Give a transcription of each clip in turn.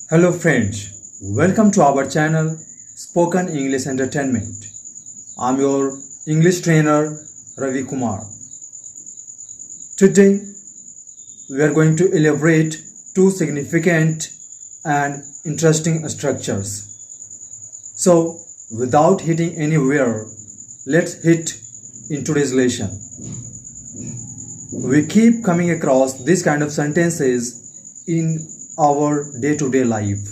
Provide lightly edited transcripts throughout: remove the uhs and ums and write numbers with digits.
Hello friends, welcome to our channel Spoken English Entertainment. I'm your English trainer Ravi Kumar. Today we are going to elaborate two significant and interesting structures. So without hitting anywhere, let's hit in today's lesson. We keep coming across this kind of sentences in our day-to-day life.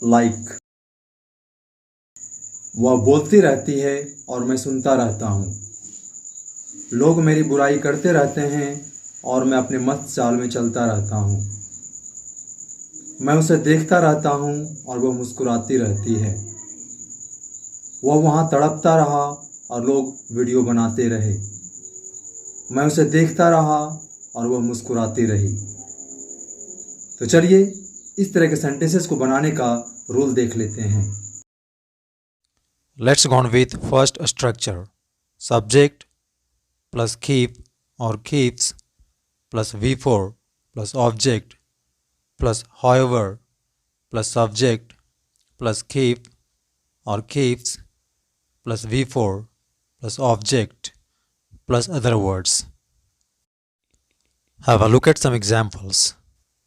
Like वह बोलती रहती है और मैं सुनता रहता हूँ. लोग मेरी बुराई करते रहते हैं और मैं अपने मस्त चाल में चलता रहता हूँ. मैं उसे देखता रहता हूँ और वह मुस्कुराती रहती है. वह वहाँ तड़पता रहा और लोग वीडियो बनाते रहे. मैं उसे देखता रहा और वह मुस्कुराती रही. तो चलिए इस तरह के सेंटेंसेस को बनाने का रूल देख लेते हैं. Let's go on with first structure. Subject plus keep or keeps plus V4 plus object plus however plus subject plus keep or keeps plus V4 plus object plus other words. Have a look at some examples.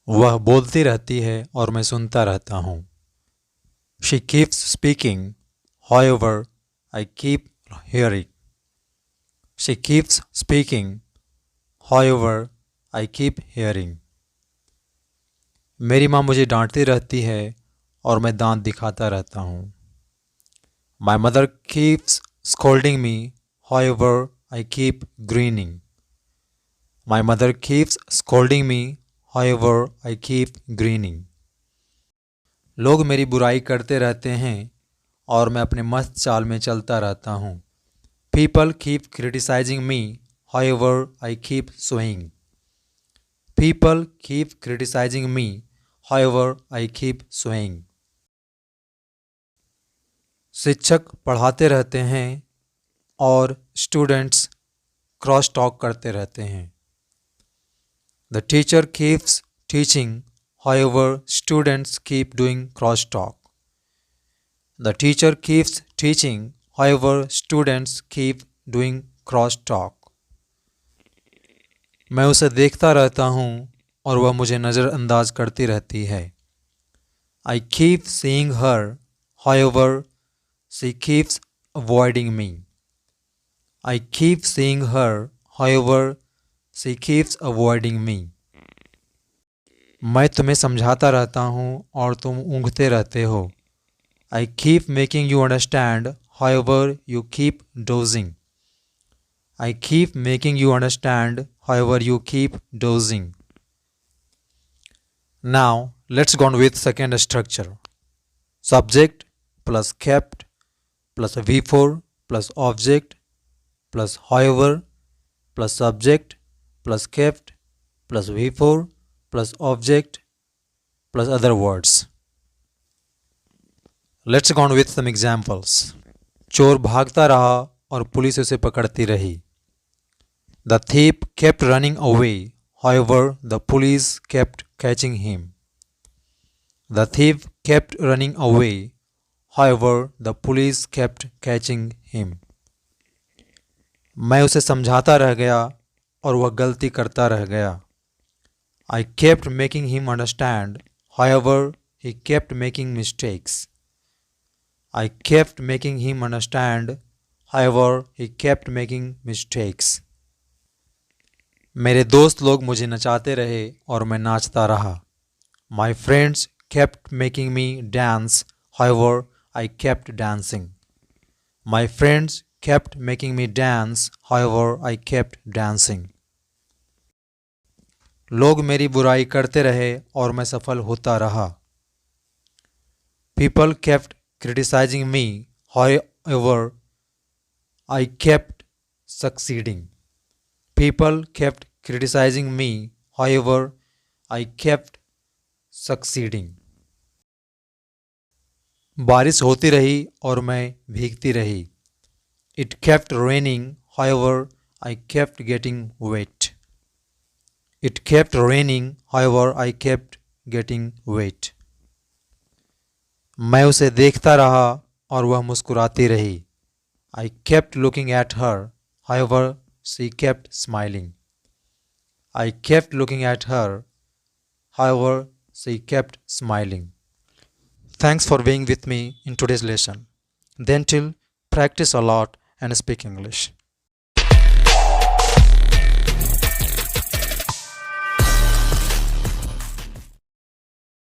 वह बोलती रहती है और मैं सुनता रहता हूँ. She keeps speaking. However, I keep hearing. She keeps speaking. However, I keep hearing. मेरी माँ मुझे डांटती रहती है और मैं दांत दिखाता रहता हूँ. My mother keeps scolding me. However, I keep grinning. My mother keeps scolding me. However, I keep grinning. लोग मेरी बुराई करते रहते हैं और मैं अपने मस्त चाल में चलता रहता हूँ. People keep criticizing me. However, I keep swaying. People keep criticizing me. However, I keep swaying. शिक्षक पढ़ाते रहते हैं और स्टूडेंट्स क्रॉस टॉक करते रहते हैं. The teacher keeps teaching. However, students keep doing cross talk. The teacher keeps teaching. However, students keep doing cross talk. मैं उसे देखता रहता हूँ और वह मुझे नज़रअंदाज करती रहती है. I keep seeing her. However, she keeps avoiding me. I keep seeing her. However, she keeps avoiding me. मैं तुम्हें समझाता रहता हूँ और तुम ऊँघते रहते हो. I keep making you understand. However, you keep dozing. I keep making you understand. However, you keep dozing. Now, let's go on with second structure. Subject plus kept plus V4 plus object plus however plus subject plus kept plus V4 plus object plus other words. Let's go on with some examples. चोर भागता रहा और police उसे पकड़ती रही. The thief kept running away. However, the police kept catching him. The thief kept running away. However, the police kept catching him. मैं उसे समझाता रह गया और वह गलती करता रह गया. I kept making him understand. However, he kept making mistakes. I kept making him understand. However, he kept making mistakes. मेरे दोस्त लोग मुझे नचाते रहे और मैं नाचता रहा. My friends kept making me dance. However, I kept dancing. My friends kept making me dance. However, I kept dancing. लोग मेरी बुराई करते रहे और मैं सफल होता रहा. People kept criticizing me. However, I kept succeeding. People kept criticizing me. However, I kept succeeding. बारिश होती रही और मैं भीगती रही. It kept raining. However, I kept getting wet. It kept raining. However, I kept getting wet. मैं उसे देखता रहा और वह मुस्कुराती रही. I kept looking at her, however, she kept smiling. I kept looking at her, however, she kept smiling. Thanks for being with me in today's lesson. Then till practice a lot and speak English.